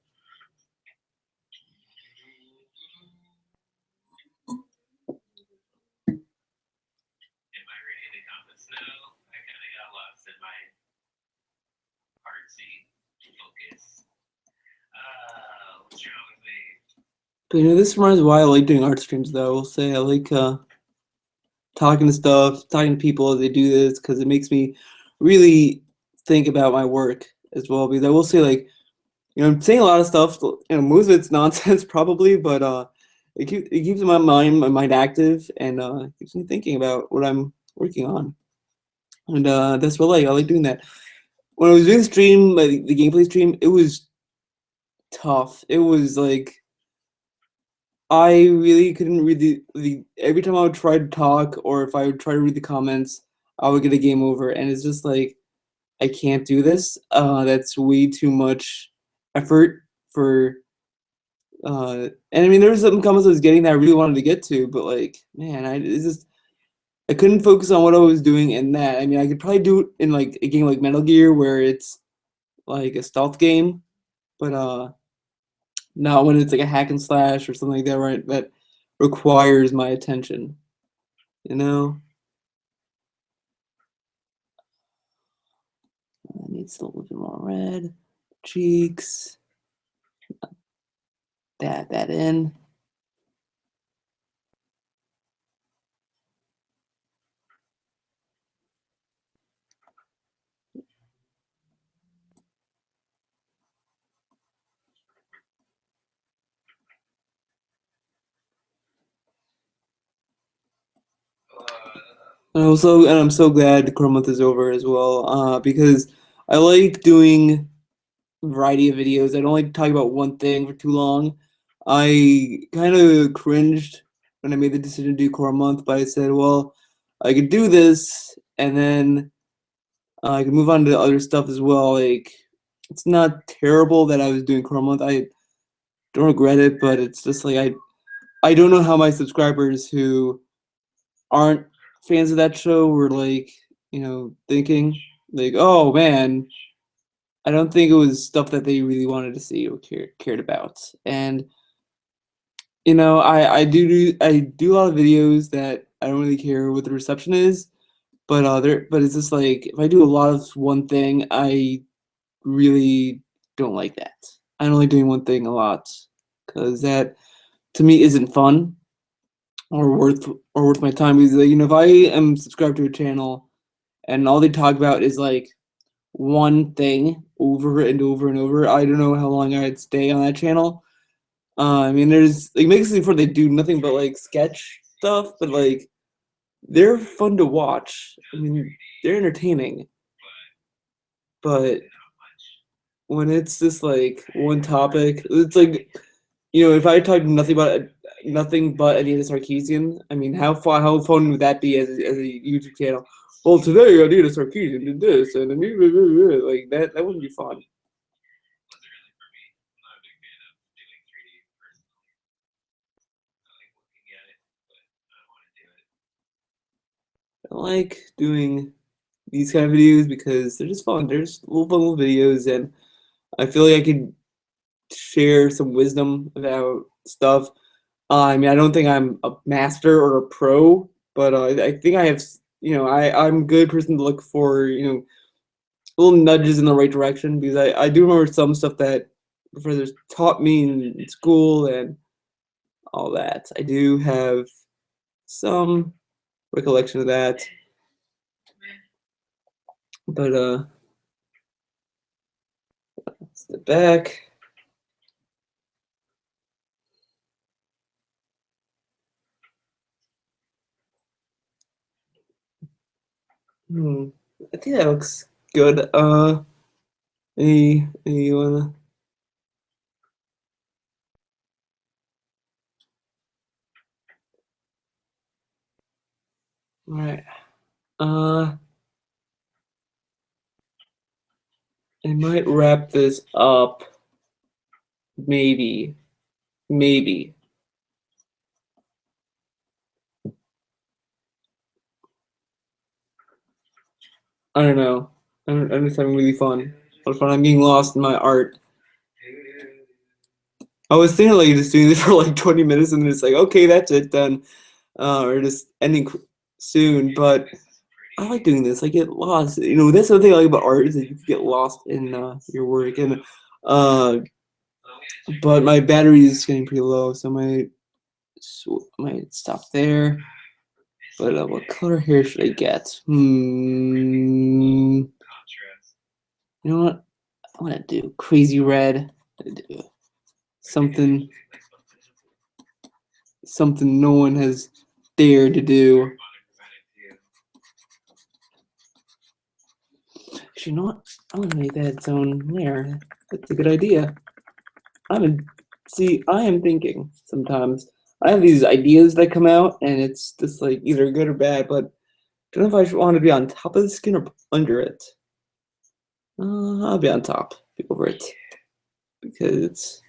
Am I reading the comments now? I kind of got lost in my artsy focus. What's wrong with me? But this reminds me why I like doing art streams. Though I will say I like talking to people as they do this because it makes me really think about my work as well. Because I will say like I'm saying a lot of stuff. Most of it's nonsense probably, but it keeps my mind active and keeps me thinking about what I'm working on. And that's what I like doing that. When I was doing the stream, like the gameplay stream, it was tough. It was like I really couldn't read every time I would try to talk or if I would try to read the comments, I would get a game over, and it's just like I can't do this. That's way too much effort for. And I mean, there was some comments I was getting that I really wanted to get to, but like, man, I couldn't focus on what I was doing in that. I mean, I could probably do it in like a game like Metal Gear where it's like a stealth game, but not when it's like a hack and slash or something like that, right? That requires my attention, you know? I need a little bit more red. Cheeks. Dab that in. And I'm so glad the Chrome month is over as well, because I like doing a variety of videos. I don't like talking about one thing for too long. I kind of cringed when I made the decision to do Chrome month, but I said, well, I could do this, and then I could move on to other stuff as well. Like, it's not terrible that I was doing Chrome month. I don't regret it, but it's just like I don't know how my subscribers who aren't fans of that show were like, thinking like, oh man, I don't think it was stuff that they really wanted to see or cared about. And I do a lot of videos that I don't really care what the reception is, but it's just like if I do a lot of one thing, I really don't like that. I don't like doing one thing a lot because that to me isn't fun or worth my time. Because if I am subscribed to a channel and all they talk about is like one thing over and over and over, I don't know how long I'd stay on that channel. I mean, there's like basically for they do nothing but like sketch stuff, but like they're fun to watch. I mean, they're entertaining, but when it's just like one topic, it's like if I talk nothing but Anita Sarkeesian, I mean, how fun would that be as a YouTube channel? Well, today Anita Sarkeesian did this, and like that wouldn't be fun. I like doing these kind of videos because they're just fun. They're just little fun little videos, and I feel like I could share some wisdom about stuff. I mean, I don't think I'm a master or a pro, but I think I have. I'm a good person to look for. Little nudges in the right direction because I do remember some stuff that professors taught me in school and all that. I do have some recollection of that, but step back. I think that looks good. Any wanna? All right. I might wrap this up. Maybe. Maybe. I don't know. I'm just having really fun. I'm getting lost in my art. I was thinking like just doing this for like 20 minutes and then it's like, okay, that's it done. Or just ending soon. But I like doing this. I get lost. That's the thing I like about art is that you can get lost in your work. And but my battery is getting pretty low, so I might stop there. But what color hair should I get? You know what? I want to do crazy red. Do something no one has dared to do. Actually, you know what? I'm gonna make that its own layer. That's a good idea. I am thinking sometimes. I have these ideas that come out, and it's just like either good or bad. But I don't know if I should want to be on top of the skin or under it. I'll be on top, be over it, because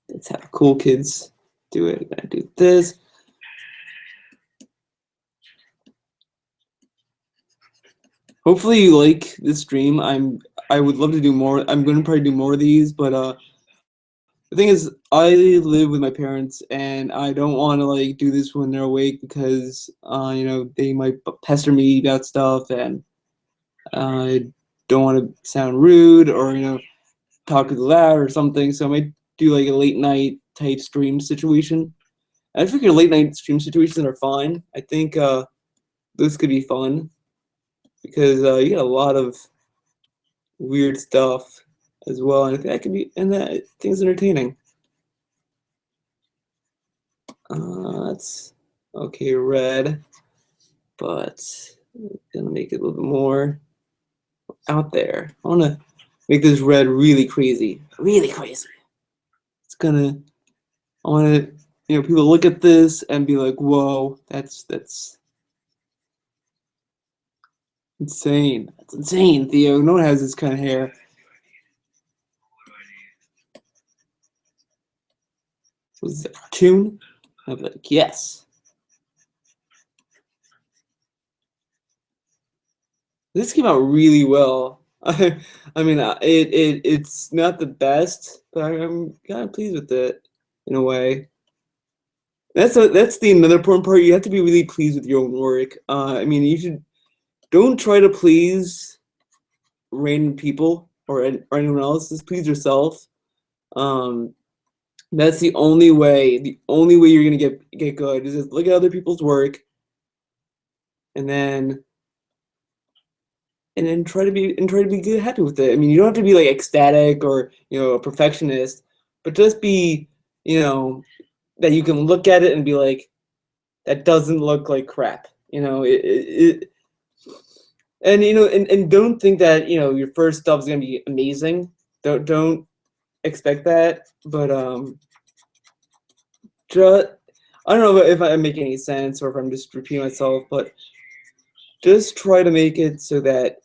that's how cool kids do it. I'm gonna do this. Hopefully you like this stream. I would love to do more. I'm gonna probably do more of these, but The thing is, I live with my parents, and I don't want to like do this when they're awake because you know, they might pester me about stuff, and I don't want to sound rude or, you know, talk too loud or something. So I might do like a late night type stream situation. I figure late night stream situations are fine. I think this could be fun because you get a lot of weird stuff as well, and I think that could be, and that thing's entertaining. That's okay, red, but I'm gonna make it a little bit more out there. I want to make this red really crazy, really crazy. It's gonna, I want to, you know, people look at this and be like, "Whoa, that's insane. That's insane, Theo. No one has this kind of hair." Was it a cartoon? I'd be like, yes. This came out really well. I mean, it's not the best, but I'm kind of pleased with it in a way. That's the another important part. You have to be really pleased with your own work. I mean, you should don't try to please random people or anyone else. Just please yourself. That's the only way. The only way you're gonna get good is just look at other people's work, and then try to be good, happy with it. I mean, you don't have to be like ecstatic or, you know, a perfectionist, but just be, you know, that you can look at it and be like, that doesn't look like crap. You know, and you know, and don't think that, you know, your first stuff is gonna be amazing. Don't expect that. But just, I don't know if I make any sense or if I'm just repeating myself, but just try to make it so that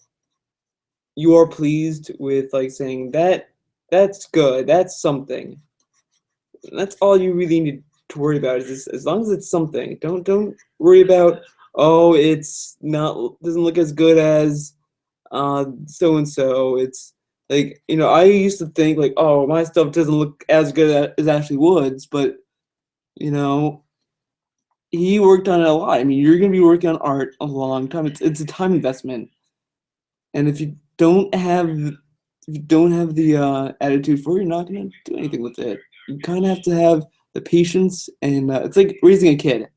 you are pleased with like saying that's good, that's something. That's all you really need to worry about is this, as long as it's something. Don't worry about, oh, it's not, doesn't look as good as so and so. It's like, you know, I used to think like, oh, my stuff doesn't look as good as Ashley Wood's, but you know, he worked on it a lot. I mean, you're gonna be working on art a long time. It's a time investment, and if you don't have the attitude for it, you're not gonna do anything with it. You kind of have to have the patience, and it's like raising a kid.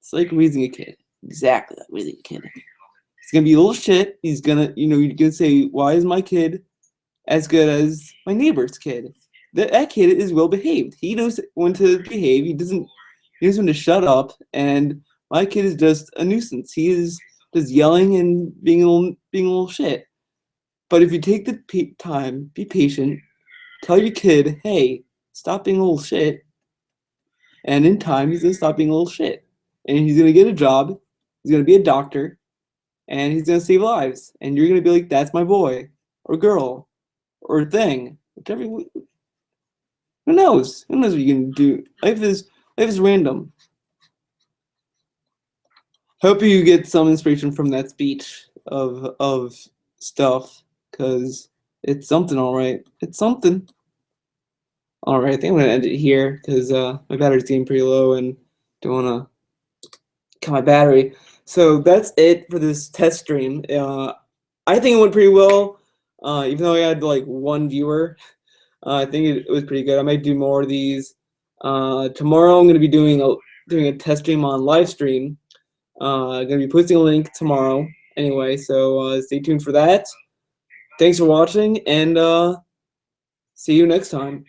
It's like raising a kid. Exactly, like raising a kid. He's gonna be a little shit. He's gonna, you know, you're gonna say, "Why is my kid as good as my neighbor's kid?" That kid is well behaved. He knows when to behave. He knows when to shut up. And my kid is just a nuisance. He is just yelling and being a little shit. But if you take the time, be patient, tell your kid, "Hey, stop being a little shit," and in time, he's gonna stop being a little shit, and he's gonna get a job. He's gonna be a doctor, and he's gonna save lives. And you're gonna be like, "That's my boy, or girl, or thing, whatever." Who knows? Who knows what you can do? Life is random. Hope you get some inspiration from that speech of stuff, because it's something, all right. It's something. All right, I think I'm gonna end it here because my battery's getting pretty low and don't wanna cut my battery. So that's it for this test stream. I think it went pretty well, even though I had like one viewer. I think it was pretty good. I might do more of these. Tomorrow I'm gonna be doing a test stream on live stream. Gonna be posting a link tomorrow. Anyway, so stay tuned for that. Thanks for watching, and see you next time.